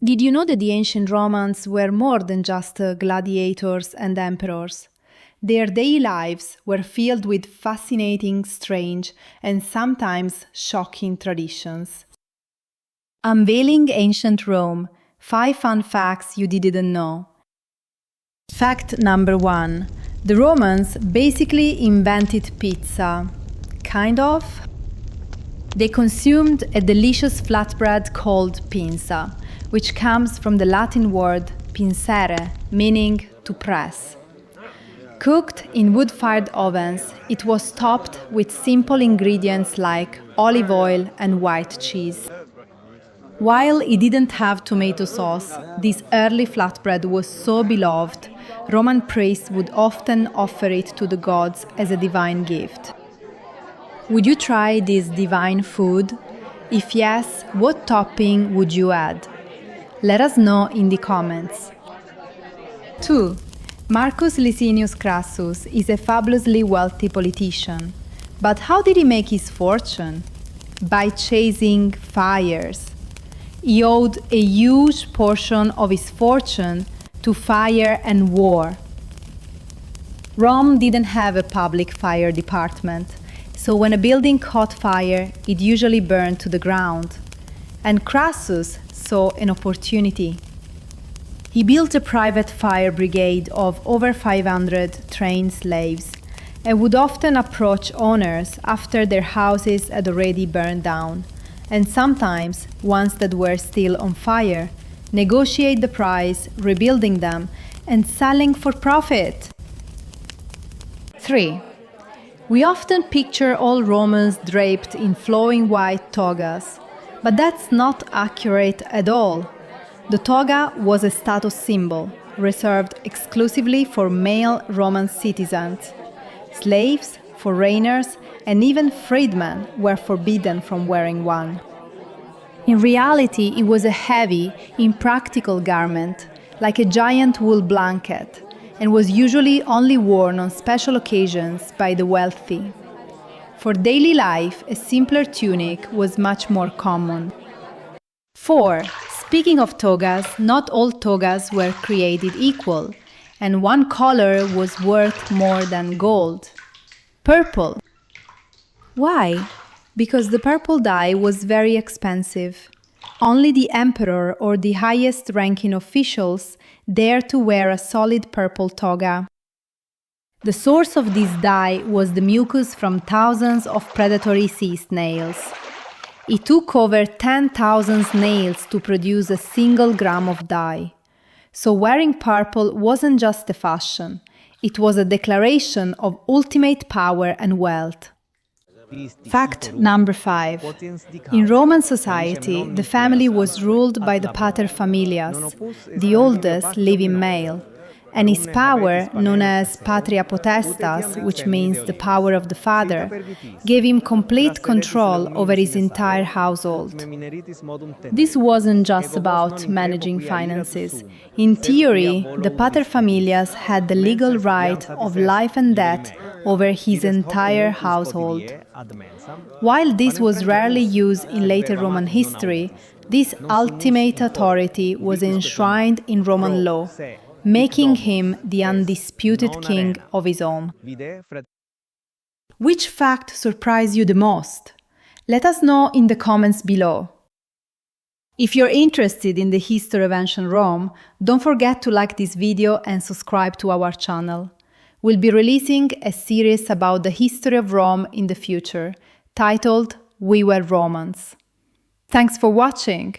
Did you know that the ancient Romans were more than just gladiators and emperors? Their daily lives were filled with fascinating, strange, and sometimes shocking traditions. Unveiling Ancient Rome: 5 fun facts you didn't know. Fact number 1. The Romans basically invented pizza. Kind of. They consumed a delicious flatbread called Pinsa, which comes from the Latin word pincere, meaning to press. Cooked in wood-fired ovens, it was topped with simple ingredients like olive oil and white cheese. While it didn't have tomato sauce, this early flatbread was so beloved, Roman priests would often offer it to the gods as a divine gift. Would you try this divine food? If yes, what topping would you add? Let us know in the comments. 2. Marcus Licinius Crassus is a fabulously wealthy politician. But how did he make his fortune? By chasing fires. He owed a huge portion of his fortune to fire and war. Rome didn't have a public fire department, so when a building caught fire, it usually burned to the ground. And Crassus saw an opportunity. He built a private fire brigade of over 500 trained slaves and would often approach owners after their houses had already burned down, and sometimes, ones that were still on fire, negotiate the price, rebuilding them, and selling for profit. 3. We often picture all Romans draped in flowing white togas, but that's not accurate at all. The toga was a status symbol, reserved exclusively for male Roman citizens. Slaves, foreigners, and even freedmen were forbidden from wearing one. In reality, it was a heavy, impractical garment, like a giant wool blanket, and was usually only worn on special occasions by the wealthy. For daily life, a simpler tunic was much more common. 4. Speaking of togas, not all togas were created equal, and one color was worth more than gold: purple. Why? Because the purple dye was very expensive. Only the emperor or the highest ranking officials dared to wear a solid purple toga. The source of this dye was the mucus from thousands of predatory sea snails. It took over 10,000 snails to produce a single gram of dye. So wearing purple wasn't just a fashion, it was a declaration of ultimate power and wealth. Fact number 5. In Roman society, the family was ruled by the Paterfamilias, the oldest living male, and his power, known as patria potestas, which means the power of the father, gave him complete control over his entire household. This wasn't just about managing finances. In theory, the paterfamilias had the legal right of life and death over his entire household. While this was rarely used in later Roman history, this ultimate authority was enshrined in Roman law, making him the undisputed king of his own. Which fact surprised you the most? Let us know in the comments below. If you're interested in the history of ancient Rome, don't forget to like this video and subscribe to our channel. We'll be releasing a series about the history of Rome in the future, titled We Were Romans. Thanks for watching!